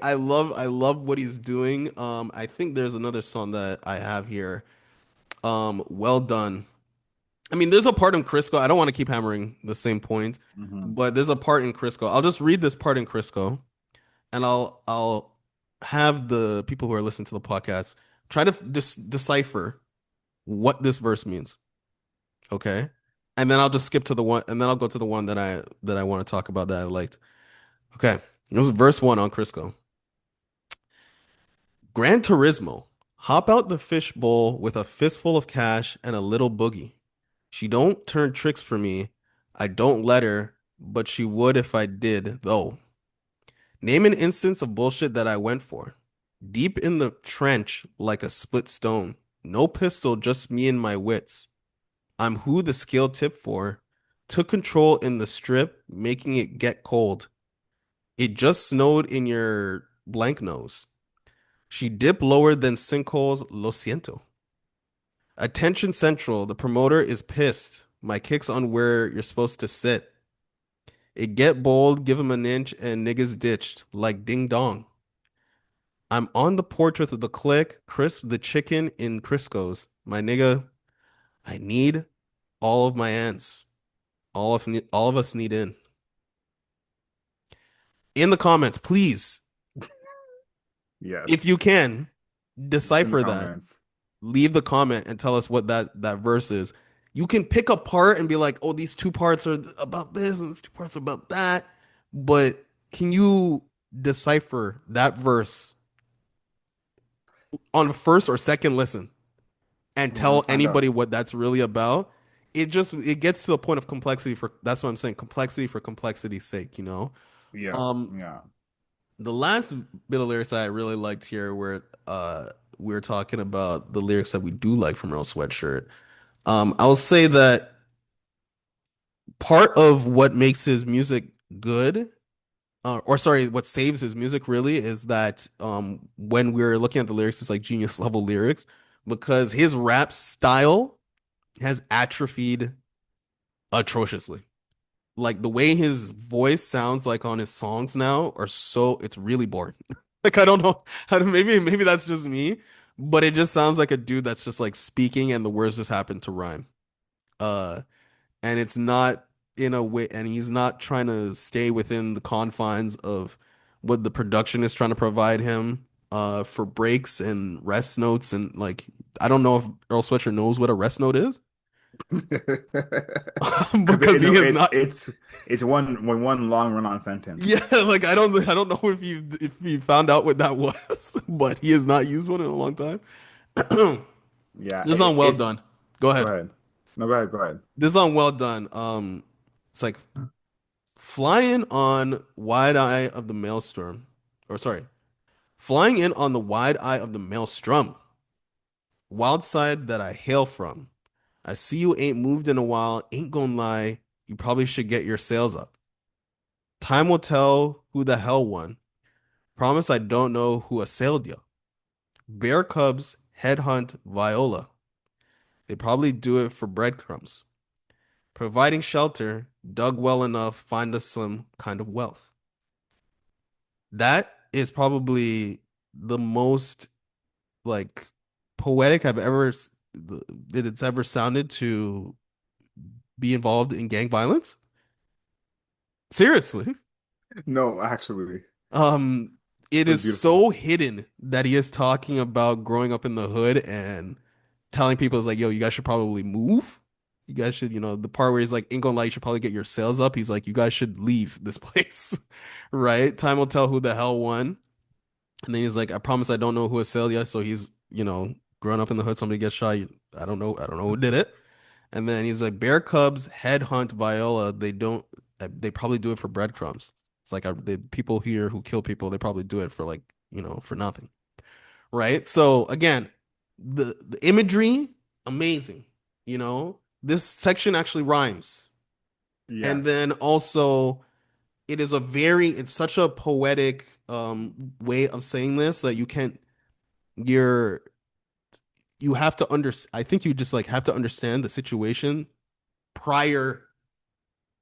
I love what he's doing. I think there's another song that I have here. Well Done. I mean, there's a part in Crisco. I don't want to keep hammering the same point, Hmm. but there's a part in Crisco. I'll just read this part in Crisco, and I'll have the people who are listening to the podcast try to decipher what this verse means. Okay. And then I'll just skip to the one, and then I'll go to the one that I want to talk about that I liked. Okay. This is verse one on Crisco. Gran Turismo. Hop out the fishbowl with a fistful of cash and a little boogie. She don't turn tricks for me. I don't let her, but she would if I did, though. Name an instance of bullshit that I went for. Deep in the trench like a split stone. No pistol, just me and my wits. I'm who the scale tipped for. Took control in the strip, making it get cold. It just snowed in your blank nose. She dipped lower than sinkholes, lo siento. Attention Central, the promoter is pissed. My kick's on where you're supposed to sit. It get bold, give him an inch, and niggas ditched like ding dong. I'm on the portrait of the click, crisp the chicken in Crisco's. My nigga, I need all of my ants. All of us need in. In the comments, please, if Yes, you can, in the decipher that. comments. Leave the comment and tell us what that verse is. You can pick a part and be like, "Oh, these two parts are about this and these two parts are about that." But can you decipher that verse on first or second listen and We're gonna tell find out. anybody what that's really about? It gets to the point of complexity for that's what I'm saying, complexity for complexity's sake. Yeah, Um yeah. the last bit of lyrics I really liked here where we're talking about the lyrics that we do like from Earl Sweatshirt. I'll say that part of what makes his music good, or sorry, what saves his music really is that when we're looking at the lyrics, it's like genius level lyrics because his rap style has atrophied atrociously. Like the way his voice sounds like on his songs now are so it's really boring. Like I don't know how to maybe that's just me, but it just sounds like a dude that's just like speaking and the words just happen to rhyme. Uh and it's not in a way and he's not trying to stay within the confines of what the production is trying to provide him for breaks and rest notes and like I don't know if Earl Sweatshirt knows what a rest note is Because because he is not it's one long run on sentence. yeah like I don't know if you found out what that was but he has not used one in a long time. This Yeah, is on Well it's. Done. Go Go ahead. ahead. No, go ahead. Go ahead. This is on Well Done. It's like flying on wide eye of the maelstrom, or sorry, flying in on the wide eye of the maelstrom, wild side that I hail from. I see you ain't moved in a while, ain't gonna lie, you probably should get your sails up. Time will tell who the hell won. Promise I don't know who assailed you. Bear cubs headhunt Viola. They probably do it for breadcrumbs. Providing shelter, dug well enough, find us some kind of wealth. That is probably the most like poetic I've ever that it's ever sounded to be involved in gang violence. Seriously. No, actually, Um it it was is beautiful. so hidden that he is talking about growing up in the hood and telling people is like, yo, you guys should probably move. You guys should, the part where he's like, ain't gonna lie, you should probably get your sales up. He's like, you guys should leave this place. Right? Time will tell who the hell won. And then he's like, I promise I don't know who assailed you. So he's, growing up in the hood, somebody gets shot. I don't know who did it. And then he's like, Bear Cubs headhunt Viola. They probably do it for breadcrumbs. It's like the people here who kill people, they probably do it for like, for nothing. Right. So again, the imagery, amazing. This section actually rhymes. And Yes. then also it's such a poetic way of saying this that you're you have to I think you just like have to understand the situation prior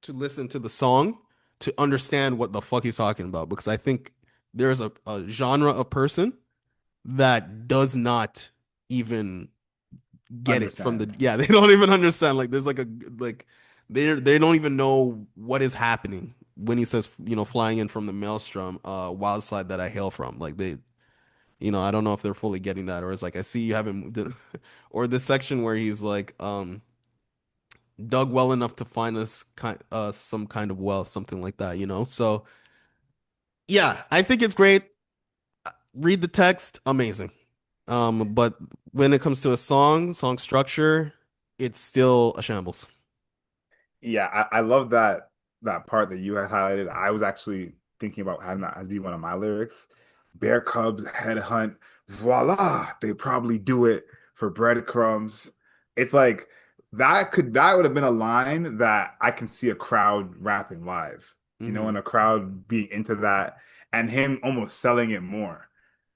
to listen to the song to understand what the fuck he's talking about because I think there's a genre of person that does not even get it from the Understand. yeah they don't even understand like there's like a like they don't even know what is happening when he says flying in from the maelstrom wild side that I hail from like they I don't know if they're fully getting that or it's like I see you haven't moved it or this section where he's like dug well enough to find us some kind of wealth something like that so yeah I think it's great read the text amazing. But when it comes to a song structure, it's still a shambles. Yeah, I love that part that you had highlighted. I was actually thinking about having that as be one of my lyrics. Bear cubs headhunt, voila, they probably do it for breadcrumbs. It's like that would have been a line that I can see a crowd rapping live, Hmm. and a crowd being into that and him almost selling it more.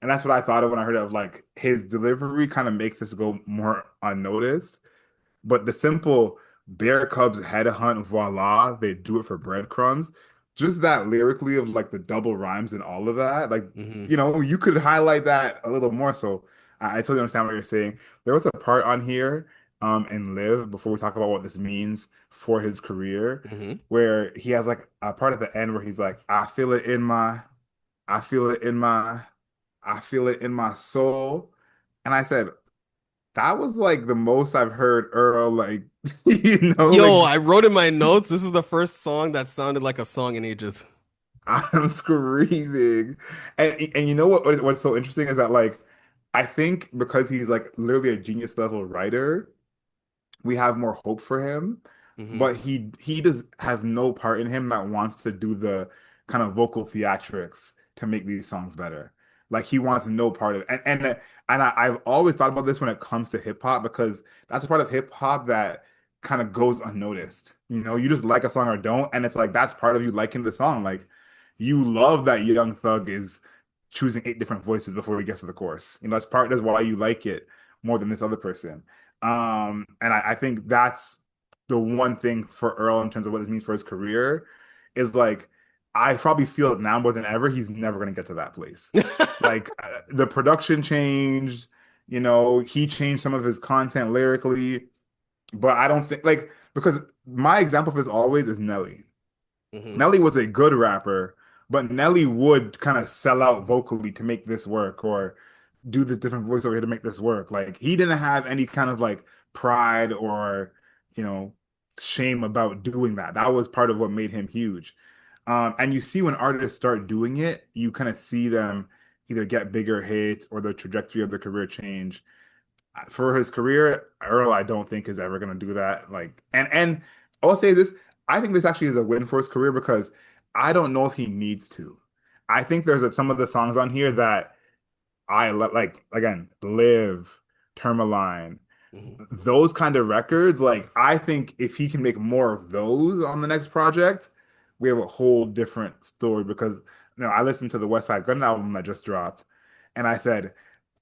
And that's what I thought of when I heard of like his delivery kind of makes this go more unnoticed. But the simple bear cubs headhunt, voila, they do it for breadcrumbs. Just that lyrically of like the double rhymes and all of that, like, Hmm. you could highlight that a little more. So I totally understand what you're saying. There was a part on here, in Live, before we talk about what this means for his career, Hmm. where he has like a part at the end where he's like, I feel it in my, I feel it in my soul. And I said, that was like the most I've heard Earl like like Yo, I wrote in my notes, this is the first song that sounded like a song in ages. I'm screaming. And you know what's so interesting is that like I think because he's like literally a genius level writer, we have more hope for him, Hmm. but he does has no part in him that wants to do the kind of vocal theatrics to make these songs better. Like he wants no part of it. I've always thought about this when it comes to hip hop because that's a part of hip hop that kind of goes unnoticed. You just like a song or don't, and it's like that's part of you liking the song. Like you love that Young Thug is choosing 8 different voices before he gets to the chorus. That's why you like it more than this other person. And I think that's the one thing for Earl in terms of what this means for his career is like I probably feel it now more than ever. He's never going to get to that place. Like the production changed, he changed some of his content lyrically, but I don't think like because my example of this always is Nelly. Hmm. Nelly was a good rapper, but Nelly would kind of sell out vocally to make this work or do this different voiceover here to make this work. Like he didn't have any kind of like pride or, you know, shame about doing that. That was part of what made him huge. And you see when artists start doing it, you kind of see them either get bigger hits or the trajectory of their career change. For his career, Earl, I don't think is ever going to do that. Like, and I'll say this, I think this actually is a win for his career because I don't know if he needs to. I think there's some of the songs on here that like again, Live, Tourmaline, Hmm. those kind of records. Like I think if he can make more of those on the next project, we have a whole different story. Because I listened to the West Side Gun album that just dropped, and I said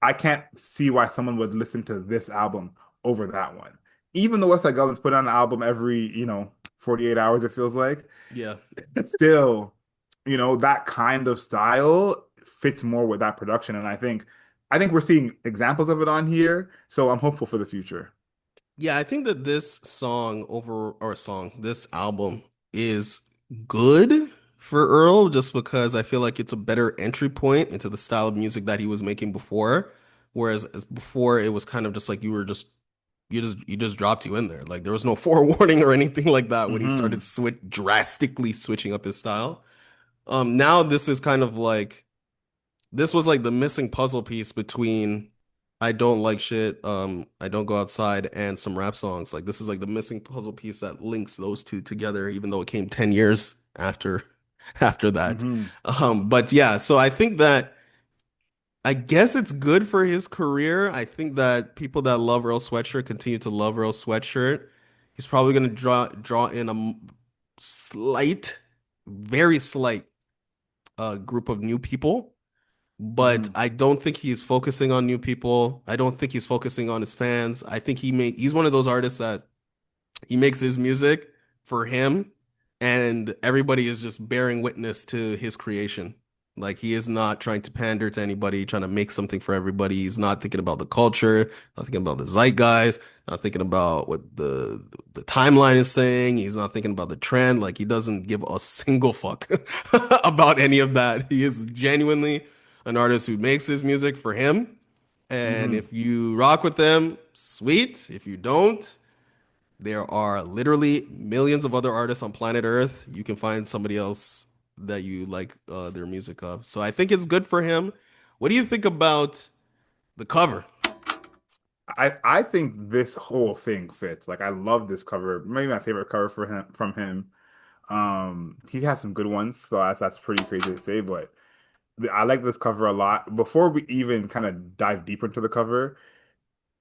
I can't see why someone would listen to this album over that one. Even the West Side Guns put on an album every 48 hours. It feels like Yeah. still, that kind of style fits more with that production. And I think we're seeing examples of it on here. So I'm hopeful for the future. Yeah, I think that this album is good for Earl just because I feel like it's a better entry point into the style of music that he was making before. Whereas before it was kind of just like you just dropped you in there. Like there was no forewarning or anything like that when he started Hmm. drastically switching up his style. Now this was like the missing puzzle piece between I don't like shit, I don't go outside and some rap songs. Like this is like the missing puzzle piece that links those two together, even though it came 10 years after after that. Hmm. But yeah, so I think that I guess it's good for his career. I think that people that love Earl Sweatshirt continue to love Earl Sweatshirt. He's probably gonna draw in slight, very slight group of new people, but Hmm. I don't think he's focusing on new people. I don't think he's focusing on his fans. I think he's one of those artists that he makes his music for him and everybody is just bearing witness to his creation. Like he is not trying to pander to anybody, trying to make something for everybody. He's not thinking about the culture, not thinking about the zeitgeist, not thinking about what the timeline is saying. He's not thinking about the trend. Like he doesn't give a single fuck about any of that. He is genuinely an artist who makes his music for him. And Hmm. if you rock with them, sweet. If you don't, there are literally millions of other artists on planet Earth. You can find somebody else that you like their music of. So I think it's good for him. What do you think about the cover? I think this whole thing fits. Like I love this cover. Maybe my favorite cover for him from him. He has some good ones, so that's pretty crazy to say, but I like this cover a lot. Before we even kind of dive deeper into the cover,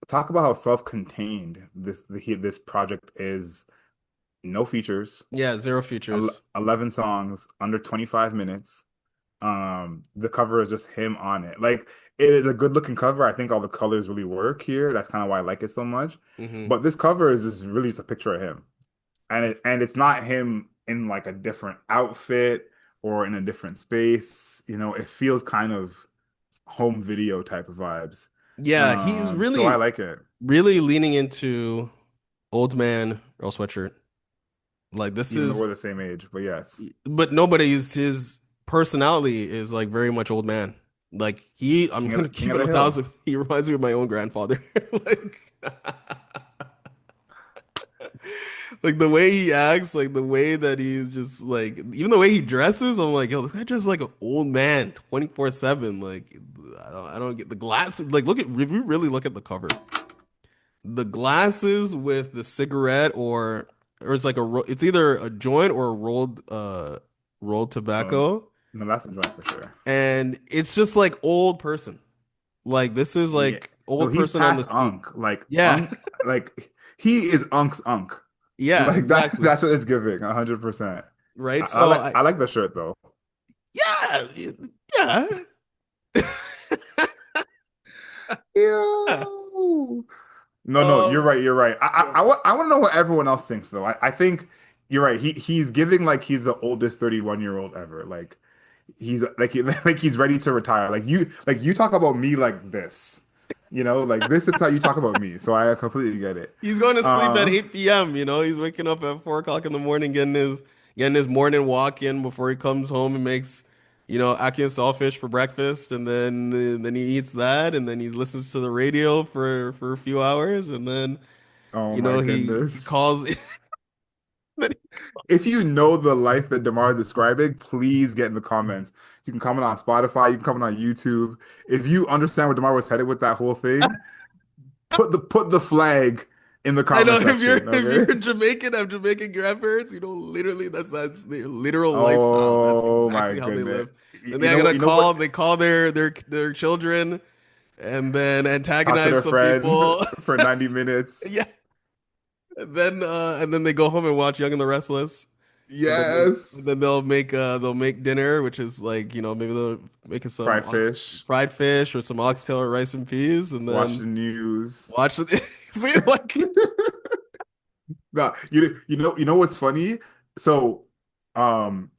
talk about how self-contained this project is. No features, Yeah, zero features. 11 songs, under 25 minutes. The cover is just him on it. Like it is a good looking cover. I think all the colors really work here. That's kind of why I like it so much. Hmm. But this cover is just really just a picture of him. And it's not him in like a different outfit or in a different space. It feels kind of home video type of vibes. Yeah, he's So I really, like it. really leaning into old man Earl Sweatshirt. Like this Even though we're is, the same age, but yes. but nobody's his personality is like very much old man. Like I'm gonna King keep of it the a Hill. thousand. He reminds me of my own grandfather. Like, like the way he acts, like the way that he's just like, even the way he dresses, I'm like, yo, this guy dresses like an old man, 24/7. Like, I don't get the glasses. Like, if you really look at the cover, the glasses with the cigarette, or it's like it's either a joint or a rolled Um, tobacco, no, that's a joint for sure. and it's just like old person. Like this is Yeah. like No, old he's person on the past stoop. Unk. Like Yeah, Unk, like he is Unk's Unk. yeah, Like that. exactly. That's what it's giving. 100%. Right. I So like. I like the shirt though. yeah, yeah. Ew. No, no, you're Um, right. You're right. I want to know what everyone else thinks though. I think you're right. He's giving like he's the oldest 31-year-old ever. Like he's like like he's ready to retire. Like you talk about me like this. Like this is how you talk about me. So I completely get it. he's going to sleep at Uh 8 p.m. He's waking up at 4 o'clock in the morning, getting his morning walk in before he comes home and makes, ackee and saltfish for breakfast, and then he eats that, and then he listens to the radio for a few hours, and then oh my he goodness. calls. If you know the life that Demar is describing, please get in the comments. You can comment on Spotify, you can comment on YouTube. If you understand where Demar was headed with that whole thing, put the flag in the I know comment if you're section, if you're okay? Jamaican, have Jamaican grandparents, literally that's their literal lifestyle. That's Oh my exactly how they goodness. live. You And you they're know what? gonna You know what? they call their children and then Talk to antagonize their some friend people. for 90 minutes. Yeah. And then they go home and watch Young and the Restless. And then Yes. they'll make dinner, which is like, maybe they'll make some Fried fish. fried fish or some oxtail or rice and peas, and Watch then the news. watch it. See, like, No, you know what's funny? So, um,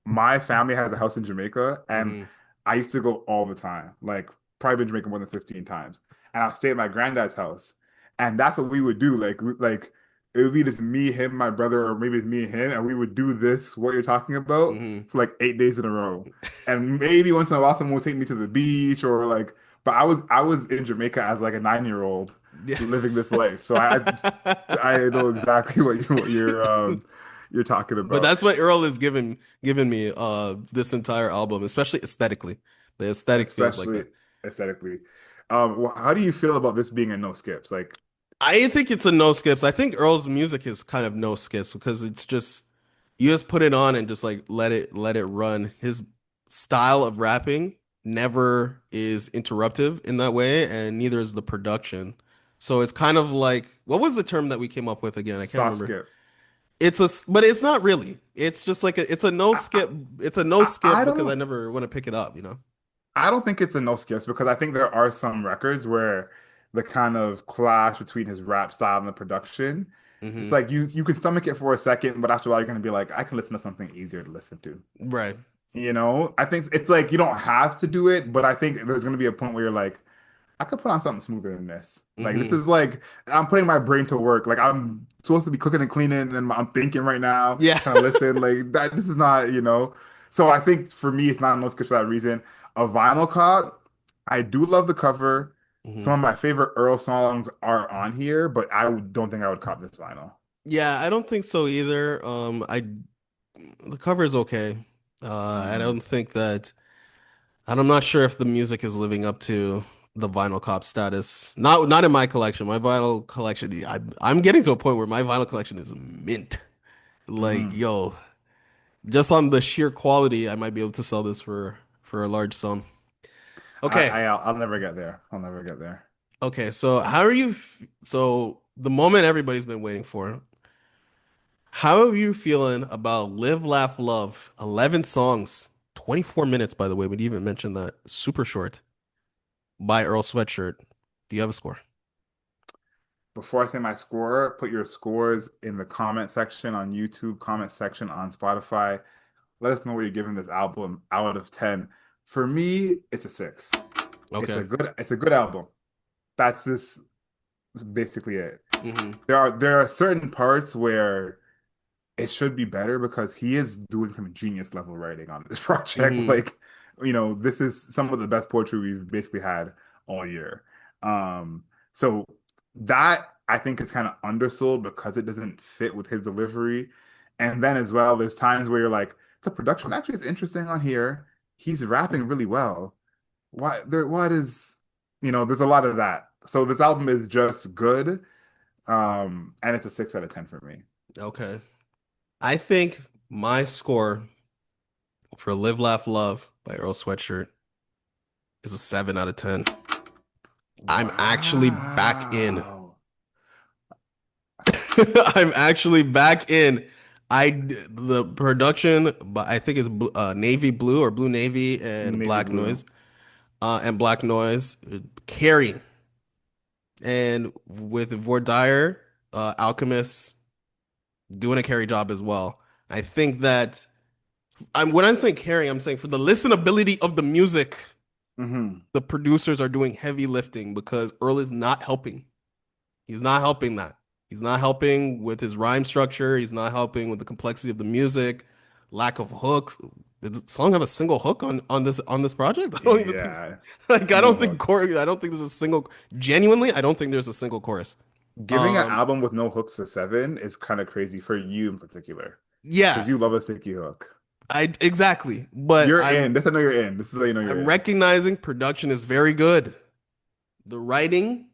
my family has a house in Jamaica, and Mhm. I used to go all the time. Like, probably been to Jamaica more than 15 times. And I'll stay at my granddad's house, and that's what we would do. Like it would be just me, him, my brother, or maybe it's me and him, and we would do this what you're talking about Mhm. for like 8 days in a row. And maybe once in a while, someone would take me to the beach or like. But I was in Jamaica as like a 9-year-old Yeah. living this life, so I know exactly what you're talking But about, that's what Earl is giving me this entire album, especially aesthetically. The aesthetic feels like especially that. aesthetically. How do you feel about this being a no skips? Like, I think it's a no skips. I think Earl's music is kind of no skips because it's just you just put it on and just like let it run. His style of rapping never is interruptive in that way, and neither is the production. So it's kind of like what was the term that we came up with again? I can't soft remember. skip. But it's not really. It's just like it's a no I, I, skip. It's a no I skip I because I don't never want to pick it up. I don't think it's a no skips because I think there are some records where the kind of clash between his rap style and the production. Hmm. It's like you can stomach it for a second, but after a while you're gonna be like, I can listen to something easier to listen to. Right. I think it's like you don't have to do it, but I think there's gonna be a point where you're like, I could put on something smoother than this. Like this Hmm. is like I'm putting my brain to work. Like I'm supposed to be cooking and cleaning, and I'm thinking right now, Yeah. trying to listen. Like that, this is not. So I think for me, it's not no skip for that reason. A vinyl cop, I do love the cover. Hmm. Some of my favorite Earl songs are on here, but I don't think I would cop this vinyl. Yeah, I don't think so either. The cover is okay. I Mm. don't think that, and I'm not sure if the music is living up to the vinyl cop status. Not in my collection. My vinyl collection, I'm getting to a point where my vinyl collection is mint. Like, Mm. yo, just on the sheer quality, I might be able to sell this for a large sum. Okay. I'll never get there. I'll never get there. Okay, so how are you so the moment everybody's been waiting for. How are you feeling about Live Laugh Love? 11 songs, 24 minutes by the way. We didn't even mention that. Super short by Earl Sweatshirt. Do you have a score? Before I say my score, put your scores in the comment section on YouTube, comment section on Spotify. Let us know what you're giving this album out of 10. For me, it's a 6. Okay. It's a good album. That's just basically it. Hmm. There are certain parts where it should be better because he is doing some genius level writing on this project. Hmm. Like, this is some of the best poetry we've basically had all year. So that I think is kind of undersold because it doesn't fit with his delivery. And then as well, there's times where you're like, the production actually is interesting on here. He's rapping really well. What is, there's a lot of that. So this album is just good. And it's a 6 out of 10 for me. Okay. I think my score for Live Laugh Love by Earl Sweatshirt is a 7 out of 10. I'm actually back in. Wow. I'm actually back in. The production, but I think it's navy blue or blue navy and Navy black blue. noise, carry, and with Vordir, Alchemist doing a carry job as well. I think that when I'm saying carry, I'm saying for the listenability of the music, Hmm. the producers are doing heavy lifting because Earl is not helping. He's not helping that. He's not helping with his rhyme structure. He's not helping with the complexity of the music, lack of hooks. Did the song have a single hook on this project? I don't even think Yeah. like I No don't think hooks. chorus. I don't think there's a single. Genuinely, I don't think there's a single chorus. Giving an Um, album with no hooks a 7 is kind of crazy for you in particular because yeah, you love a sticky hook. I exactly. But You're I'm in. This I know you're in. This is how you know you're I'm in. recognizing production is very good. The writing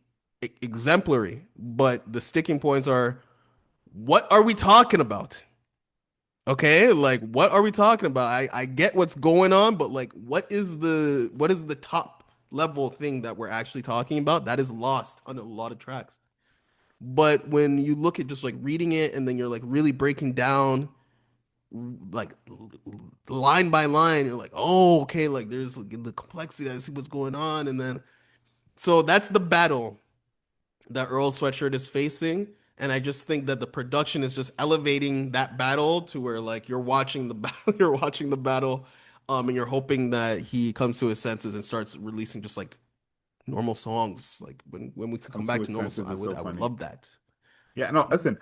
exemplary, but the sticking points are what are we talking about? Okay, like what are we talking about? I get what's going on, but like what is the top level thing that we're actually talking about? That is lost on a lot of tracks. But when you look at just like reading it and then you're like really breaking down like line by line, you're like, oh, okay, like there's like, the complexity, I see what's going on, and then so that's the battle that Earl Sweatshirt is facing. And I just think that the production is just elevating that battle to where like you're watching the battle, you're watching the battle, and you're hoping that he comes to his senses and starts releasing just like normal songs. Like when we could come Comes to back to his normal songs, senses I is would so I would funny. love that. Yeah, no, listen.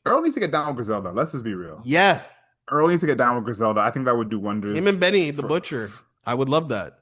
Earl needs to get down with Griselda. Let's just be real. Yeah, Earl needs to get down with Griselda. I think that would do him wonders and Benny the for. Butcher. I would love that.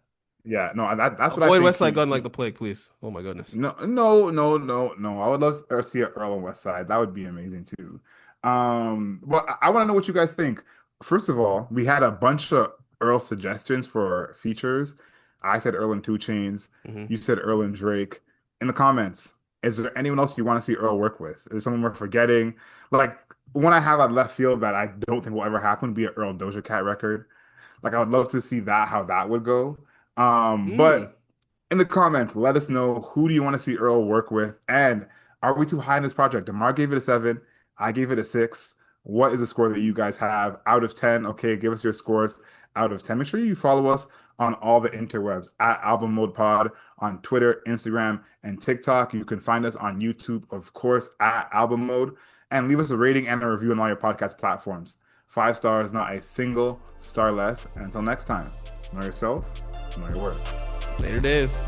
Yeah, no, that's what I Avoid think West Side he Gun like he the plague, please. Oh my goodness. No, no, no, no, no. I would love to see an Earl on West Side. That would be amazing too. But I want to know what you guys think. First of all, we had a bunch of Earl suggestions for features. I said Earl and Two Chains. Hmm. You said Earl and Drake. In the comments, is there anyone else you want to see Earl work with? Is there someone we're forgetting? Like one I have on left field that I don't think will ever happen would be an Earl Doja Cat record. Like I would love to see that, how that would go. Mm. But in the comments, let us know who do you want to see Earl work with, and are we too high in this project? Demar gave it a 7. I gave it a 6. What is the score that you guys have out of 10? Okay, give us your scores out of 10. Make sure you follow us on all the interwebs at Album Mode Pod on Twitter, Instagram, and TikTok. You can find us on YouTube, of course, at Album Mode. And leave us a rating and a review on all your podcast platforms. 5 stars, not a single star less. And until next time, know yourself, know your worth. Later days.